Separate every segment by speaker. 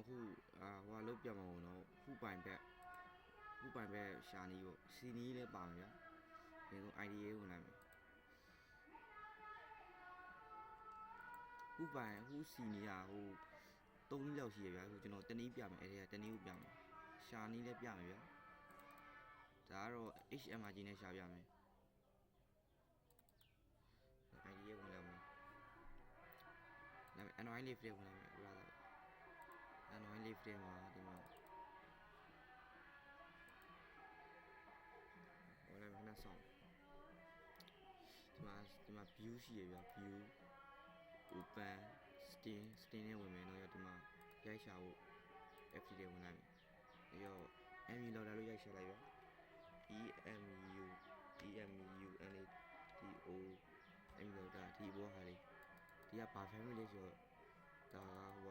Speaker 1: ခုဟိုလောက်ပြတ်မှာပေါ့နော်ခုပိုင်ဘက်ရှာနီးပေါ့စီနီးလည်းပါမယ်ဗျာဒီလို idea ဝင်လိုက်မယ်ခုစီနီးဟို3နည်းလောက်ရှိရဗျာခုကျွန်တော်တနည်းပြမယ်အဲ့ဒါတနည်းကိုပြမယ်ရှာနီးလည်းပြမယ်ဗျာဒါကတော့ HMRG နဲ့ရှာပြမယ် idea ဝင်လိုက်မယ်ဒါပေမဲ့ Android Live တွေဝင်လိုက်မယ် brother Android Live တွေမှာဒီမှာဝင်လိုက်မယ်ခဏဆောင်ဒီမှာ view ရှိရဗျာ view open steam နဲ့ဝင်မယ်တော့ဒီမှာရိုက်ရှာဖို့ FT တွေဝင်လိုက်မယ်ပြီးတော့ MU လောက်လာလို့ရိုက်ရှာလိုက်ဗျာ EMU NATO MU လောက်တာဒီဘောဟာလေးဒီကဘာ family လေးဆိုတော့ဒါဟို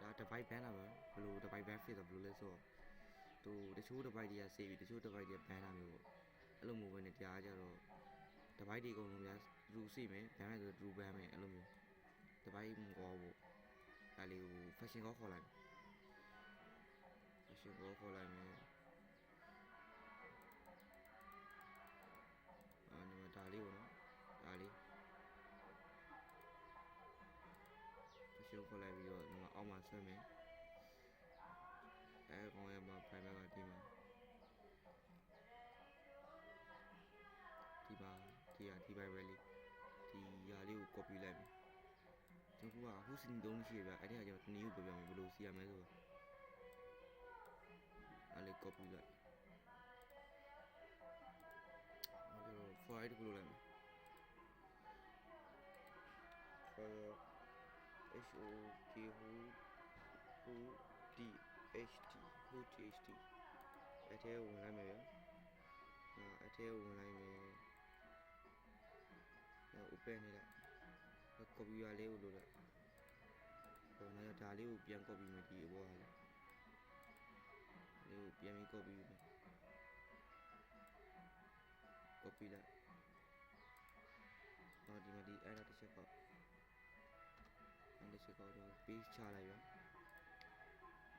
Speaker 1: ဒါ device ban လာမယ်ဘယ်လို device ban ဖြစ်တော့ဘယ်လိုလဲဆိုတော့သူတချို့ device တွေက save ပြီးတချို့ device တွေ ban လာမျိုးပေါ့အဲ့လိုမျိုးပဲねတရားကြတော့ device တွေအကုန်လုံးများသူစိမယ် ban မယ်ဆိုသူ ban မယ်အဲ့လိုမျိုး device မကောဘူးဒါလေးကို fashion ကောခေါ်လိုက်မယ် fashion ကောခေါ်လိုက်မယ်ဒီမှာဒါလေးပေါ့နော်ဒါလေး fashion ခေါ်လိုက်ပြီးတော့ဒီမှာအောက်မှာဆွဲမယ်ကောင်းရမှာ private ကဒီမှာဒီဘိုင်ပဲလေးဒီရာလေးကို copy လိုက်မယ်ကျွန်တော်ကဟိုစင်တုံးရှိရဗျအဲ့ဒါကျွန်တော်တနည်းကိုပြောပြမယ်ဘယ်လိုစီရမလဲဆိုတော့အဲ့လေး copy လိုက်အဲ့တော့ file တစ်ခုလုပ်လိုက်မယ် file HOTHT အဲ့ထဲဝင်လိုက်မယ်ဗျအဲ့ထဲဝင်လိုက်မယ်open နေလိုက် copy ရလေးကိုလုပ်လိုက်ဟိုနောက်ဒါလေးကိုပြန် copy မယ်ဒီအပေါ်ဟာလေးကိုပြန်ပြီး copy မယ် copy လိုက်နောက်ဒီမှာဒီအဲ့ဒါတစ်ချက်ပေါ့အဲ့ဒီချက်ကောတော့ page ချလိုက်ရ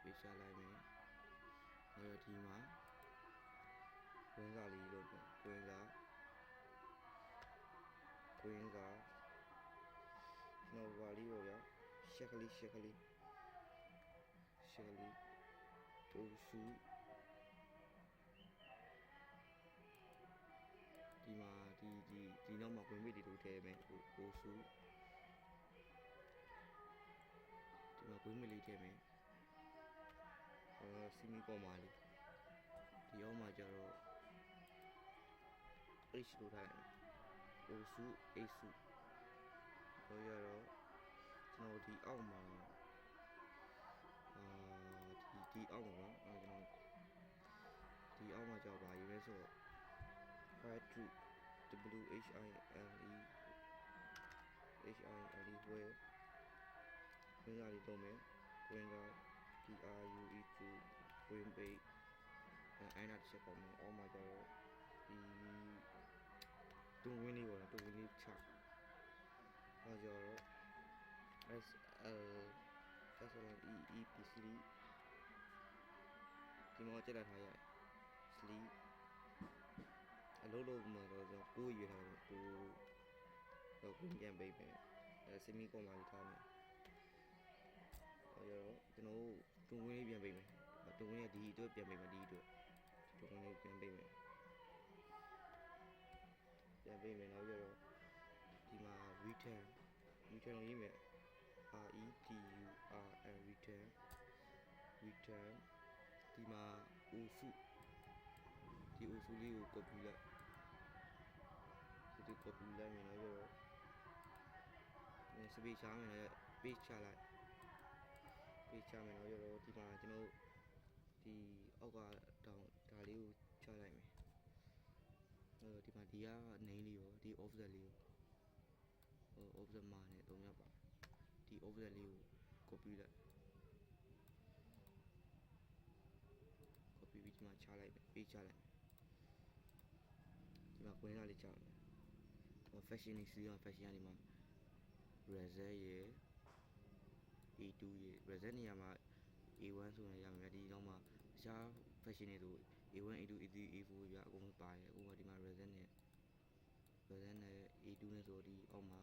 Speaker 1: page ချလိုက်မယ်နောက်ဒီမှာဝင်စားလေးလုပ်ပေါ့ဝင်စားနောက်ပါလေးပေါ့ဗျာရှက်ကလေးတူစုဒီမှာဒီနောက်မှာဝင်မိတွေတို့ထဲမယ်ဟိုစုဒီမှာဝင်မိလေးထဲမယ်စီမီကောမာလေးဒီအောက်မှာကျတော့ H လို့ထားလိုက်မယ်ဟိုစု H စုတော့ရတော့ကျွန်တော်ဒီအောက်မှာဒီအောက်မှာကျွန်တော်ဒီအောက်မှာကြောက်ပါရေးလဲဆိုတော့ try to WHILE ဝယ်ဝင်လာပြီးတော့မယ်ဝင်က DRUE to ဝင်ပေအဲ့ဒါတစ်ချက်ပေါ့နော်အောက်မှာကျတော့ဒီတွန်းဝင်းလေးပေါ့နော်တွန်းဝင်းလေးချတော့ကျတော့ SLEEPC ဒီမှာကြက်လာထားရ sleep အလုံးလုံးမှာတော့ကျွန်တော်ကိုရွေးထားတယ်ကိုတော့ကိုပြန်ပိတ်မယ်စမီကောမာလေးထားမယ်အဲ့တော့ကျွန်တော်တွန်းဝင်းလေးပြန်ပိတ်မယ်တွန်းဝင်းလေးဒီအတွက်ပြန်ပိတ်မယ်ဒီအတွက်တွန်းဝင်းလေးပြန်ပိတ်မယ်နောက်ကျတော့ဒီမှာ return ကိုရေးမယ် RETURN return ဒီမှာ အိုစုလေးကို copy လိုက်ဒီ copy လိုက်မယ်နော်ကျတော့စပေးချမယ်နော် page ချလိုက် page ချမယ်နော်ကျတော့ဒီမှာကျွန်တော်ဒီအောက်ကဒါလေးကိုချလိုက်မယ်ဒီမှာဒီက name လေးရောဒီ offset လေးကိုoffset မှာနဲ့တော့ရပါဒီ offset လေးကို copy လိုက် copy ပြီးဒီမှာချလိုက်မယ် page ချလိုက်ဒီမှာခွင်းလာလေးချမယ်fashion လေးစီးအောင် fashion ကနေမှာ result ရယ် A2 ရေ reset နေရာမှာ A1 ဆိုရင်ရမယ်ဒီတော့မှတခြား fashion တွေဆို A1 A2 A3 A4 ပြအကုန်လုံးပါတယ်ဥပမာဒီမှာ reset နဲ့ A2 နဲ့ဆိုဒီအောက်မှာ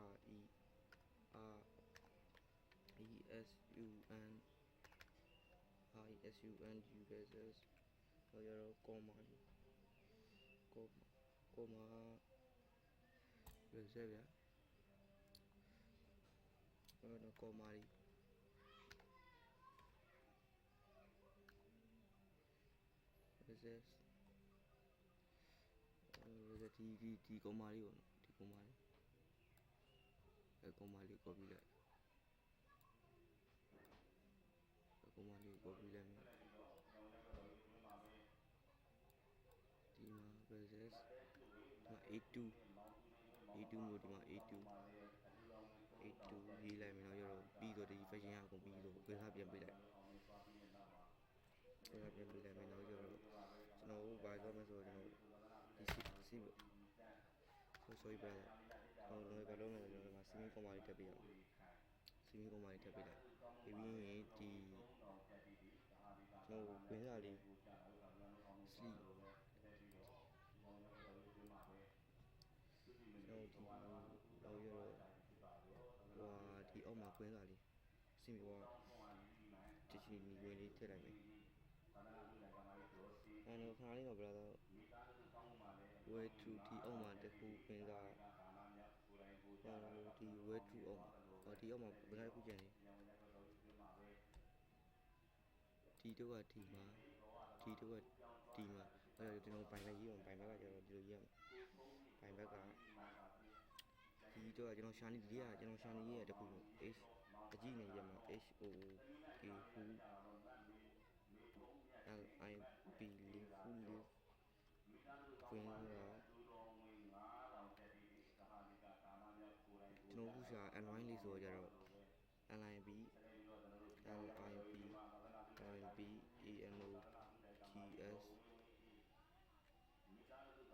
Speaker 1: R E R E S U N I S U N U S S တော့ရတော့ comma reset ဗျာတော့ comma လေးreset ဒီ comma လေးပေါ့နော်ဒီ comma လေးcomma လေး copy လိုက်comma လေး copy လိုက်မယ်ဒီမှာ reset ဒီမှာ A2 မျိုးဒီမှာ A2 ရေးလိုက်မယ်တော့ရတော့ပြီးတော့ဒီ fashion အကုန်ပြီးတော့ခွဲထားပြန်ပေးလိုက်မယ်တော့ရတော့ကျွန်တော်တို့ဘာလုပ်မလဲဆိုတော့ကျွန်တော်ဒီ sorry brother ကျွန်တော်ဘာလုပ်မလဲဆိုတော့ဒီမှာ semi comma လေးထပ်ပေးရအောင် semi comma လေးထပ်ပေးလိုက်ပြီးရင်ဒီကျွန်တော်ခွဲထားလေး sleep ကျွန်တော်ဒီတော့ရတော့ဒီအောက်မှာခွဲထားလေး semi ဟိုတချီနီဝင်လေးထည့်လိုက်မယ်ခဏလေးပါ brother way to ဒီအောက်မှာတစ်ခုခွဲထားဒီ way to အောက်ဒီအောက်မှာဘယ်လိုခုကျန်လဲဒီတော့ကဒီမှာအဲ့တော့ကျွန်တော်ပိုင်ဘက်ရေးအောင်ပိုင်ဘက်ကကျတော့ဒီလိုရေးရမယ်ပိုင်ဘက်ကဒီတော့ကျွန်တော်ရှာနေဒီကကျွန်တော်ရှာနေရေးရတခု H အကြည့်နေရမှာ H O O K who L I P live who live ခွင်းတော့ကျွန်တော်ခုရှာ align လေးဆိုတော့ကြတော့ LIB ANO GS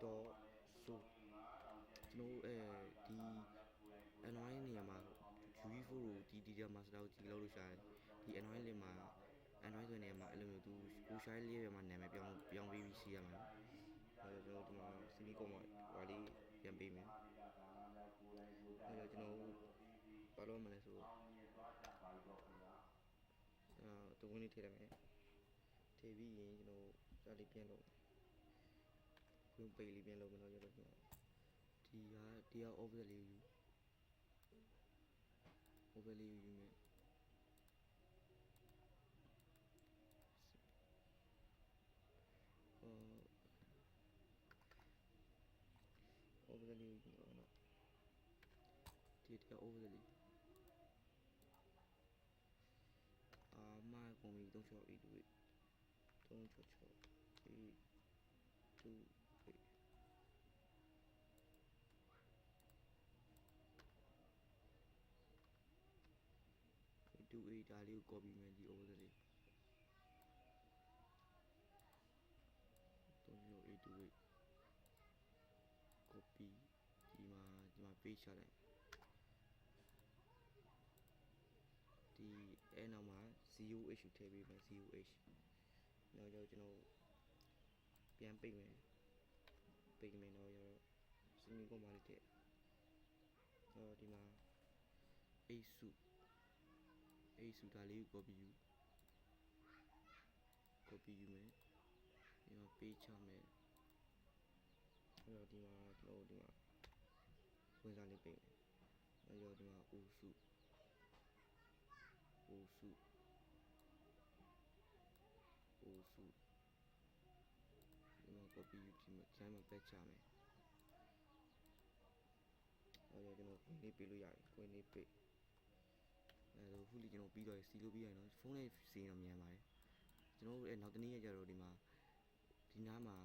Speaker 1: တော့ဆိုကျွန်တော်ဒီ align နေရာမှာ UE4 ကိုဒီ data master ကိုကြည့်လို့ရှာတယ်ဒီ align လေးမှာ align ဆိုတဲ့နေရာမှာအဲ့လိုမျိုးသူကိုရှာလေးရဲ့မှာနာမည်ပြောင်းပေးပြီးစီးရမှာအဲ့တော့ကျွန်တော်ဒီမှာ semi comma ဟိုလေးပြန်ပေးမယ်အဲ့တော့ကျွန်တော်ဘာလို့မလဲဆိုတဝင်းလေးထည့်လိုက်မယ်ထည့်ပြီးရင်ကျွန်တော်ဒါလေးပြန်လုပ်ခွင့်ပိတ်လေးပြန်လုပ်မယ်တော့ရတော့ဒီက over လေးယူမယ်over လေးယူတော့ဒီက over လေးမာကွန်မီ368 2A ဒါလေးကို copy မယ်ဒီ over လေး308 copy ဒီမှာ paste ချလိုက်ဒီအဲ့နောက်မှာ 0h ထည့်ပေးမယ် 0h နောက်ကျွန်တော်ပြန်ပိတ်မယ်တော့ရတော့ semi comma လေးထည့်ဒီမှာ h စုဒါလေးကို copy ယူမယ်ဒီမှာ page ချမယ်အဲ့တော့ဒီမှာကျွန်တော်ဒီမှာဝင်စားလေးပိတ်မယ်အဲ့တော့ဒီမှာ O စုဒီမှာ copy ယူဒီမှာကျမ်းမှာ page ချမယ်အဲ့တော့ကျွန်တော်ခွင့်လေးပေးလို့ရတယ်ခွင့်လေးပေးအဲ့တော့ခုလေးကျွန်တော်ပြီးတော့စီလို့ပြီးရင်တော့ဖုန်းလေးစီရင်တော့မြန်ပါတယ်ကျွန်တော်တို့နောက်တနည်းရကြတော့ဒီနားမှာ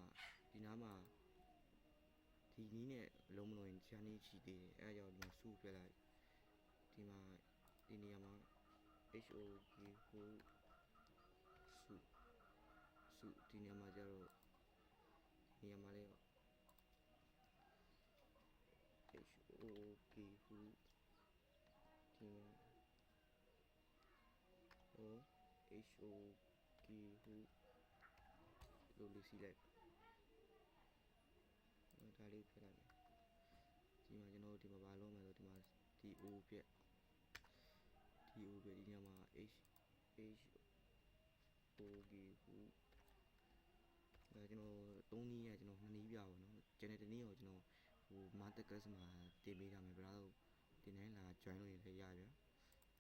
Speaker 1: ဒီနီးနဲ့အလုံးမလုံးရင်ချာနေချီသေးတယ်အဲဒါကြောင့်ဒီမှာစုပြလိုက်ဒီမှာဒီနေရာမှာ HOK ဟုစုဒီနေရာမှာကျတော့နေရာမှာလဲ HOK ဟုဒီမှာ HOG ဟုလို့လေးစီးလိုက်ဒါလေးဖြတ်လိုက်ဒီမှာကျွန်တော်ဒီမှာဘာလုပ်မလဲဆိုဒီမှာ DO ပြက် DO ပြက်ဒီညမှာ HOG ဟုဒါကျွန်တော်3နည်းရကျွန်တော်2နည်းပြပါတော့ကျန်တဲ့တနည်းကိုကျွန်တော်ဟို market class မှာတင်ပေးထားမယ်ဘယ်တော့တင်နိုင်လာ join လို့လည်းရဗျာ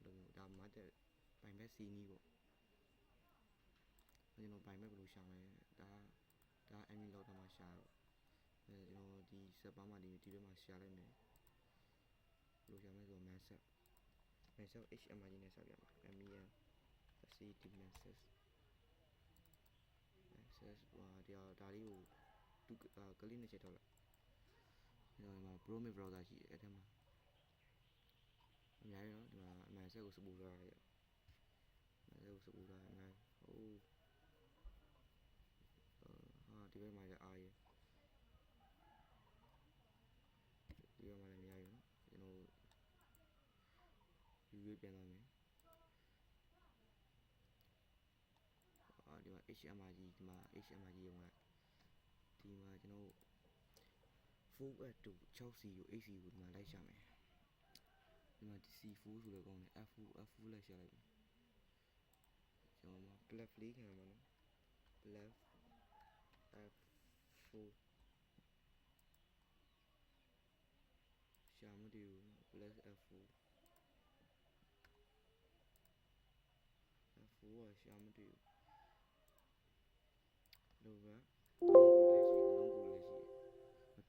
Speaker 1: အဲ့လိုမျိုးဒါ market ပိုင်ဘက် C နည်းပေါ့ကျွန်တော်ပိုင်ဘက်ဘယ်လိုရှာမလဲဒါ admin လောက်တာမှရှာတော့ကျွန်တော်ဒီ set bar မှာဒီဘက်မှာရှာလိုက်မယ်ဘယ်လိုရှာမလဲဆိုတော့ mansep HMRG နဲ့စပြမှာ MEN SC dimensions access ဒါလေးကိုသူကလစ်နဲ့ချက်ထောက်လိုက်ကျွန်တော်ဒီမှာ Chrome browser ရှိတယ်အဲ့ထဲမှာအများကြီးနော်ဒီမှာ mansep ကို support ထားရတယ်mansep ကို support ထားရအများကြီးဒီဘက်မှာလည်းအားရဒီဘက်မှာလည်းမရဘူးနော်ကျွန်တော် view ပြန်သွားမယ်ဒီမှာ HMRG ဒီမှာ HMRG ရုံကဒီမှာကျွန်တော် full at 2 6C ကို 8C ကိုဒီမှာလိုက်ရှာမယ်ဒီမှာ DC4 ဆိုလည်းကောင်းတယ် F4 လိုက်ရှာလိုက်ပြီကျွန်တော်မှာ black play ခံရမှာနော် black F4 ရှာမတူဘူး black F4 ကရှာမတူဘူးလို့ပဲ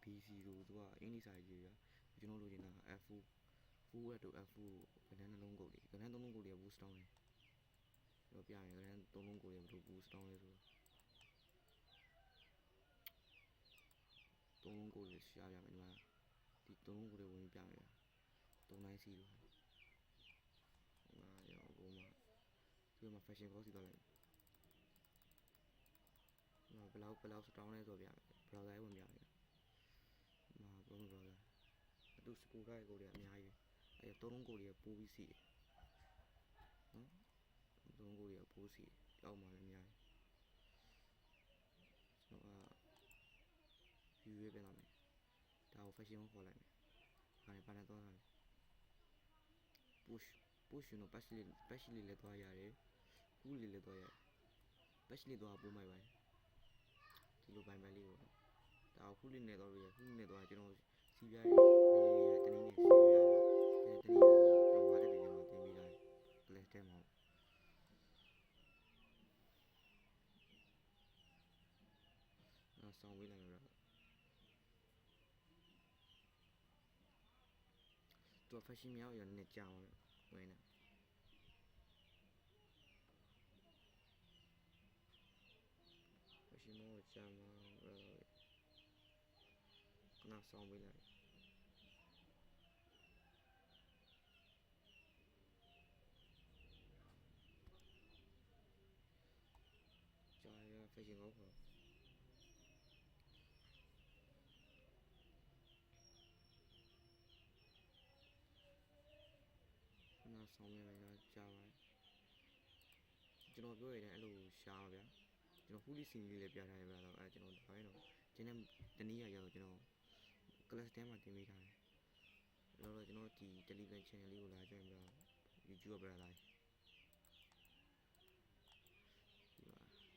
Speaker 1: BC ကိုသူကအင်္ဂလိပ်စာရေးရကျွန်တော်လိုချင်တာ F4 full at တို့ F4 ကနန်းနှလုံးကုတ်လေးကနန်းသုံးလုံးကုတ်လေးက boost down တယ်တော့ပြရင်ကနန်းသုံးလုံးကုတ်လေးဘယ်လို boost down လဲဆိုတော့သုံးလုံးကုတ်လေးရှာပြမယ်ဒီမှာဒီသုံးလုံးကုတ်လေးဝင်ပြမယ်သုံးတိုင်းစီလို့ရောဘုံမှာဒီမှာ fashion course သွားလိုက်ဘယ်လောက်စတောင်းလဲဆိုပြမယ် browser ဝင်ပြမယ်Chrome browser သူ support ထားတဲ့ကိုတွေအများကြီးအဲ့သုံးလုံးကိုတွေပိုးပြီးစီနော်သုံးလုံးကိုတွေပိုးစီအောက်မှာလည်းအများကြီးကျွန်တော်view ရပြန်လာမယ်ဒါကို fashion ကိုခေါ်လိုက်မယ်ဘာနဲ့သွားတာလဲ push နော် patch လေးလည်းသွားရတယ် pull လေးလည်းသွားရတယ် patch လေးသွားပို့မိုက်ပါတယ်ဒီလိုပိုင်းလေးကိုဒါ pull လေးနဲ့သွားလို့ရ pull နဲ့သွားကျွန်တော်စီးပြရတယ်တနည်းနဲ့စီးလို့ရတယ်တနည်းကိုကျွန်တော်မားတက်တွေထဲမှာတင်ပေးထားတယ် class ထဲမှာဆောင်းပေးလိုက်မှာသူ fashion မြောက်ရနေကြအောင်ဝင်နေfashion မောကြာမှာနာဆောင်းပေးလိုက်ကြာရ fashion ကောခေါ်နာဆောင်းပေးလိုက်တာကြာပါတယ်ကျွန်တော်ပြောရတဲ့အဲ့လိုရှားပါဗျာကျွန်တော် fully scene လေးလည်းပြထားရပါတော့အဲ့ကျွန်တော်ဒါပဲတော့ကျင်းတဲ့တနည်းရရောက်ကျွန်တော် class ထဲမှာတင်ပေးထားတယ်တော့ကျွန်တော်ဒီ Telegram channel လေးကိုလာ join ပြ YouTube ပြလာ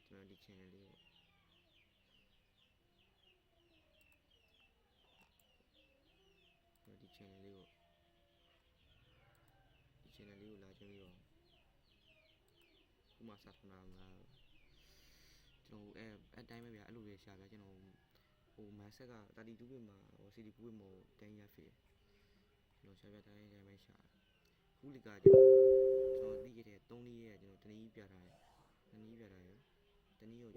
Speaker 1: ကျွန်တော်ဒီ channel လေးကိုဒီ channel လေးကိုလာကြပြီးတော့ခုမှစထနာမှာကျွန်တော်အဲ့တိုင်းပဲဗျာအဲ့လိုပဲရှာဗျာကျွန်တော်ဟို mindset က32 bit မှာဟို CD9 bit မှာ10ရဖြစ်ကျွန်တော်ရှာပြတိုင်းပဲရှာခုလီကကျွန်တော်သိခဲ့တဲ့3နည်းရဲ့ကျွန်တော်တနည်းပြထားတယ်တနည်းကို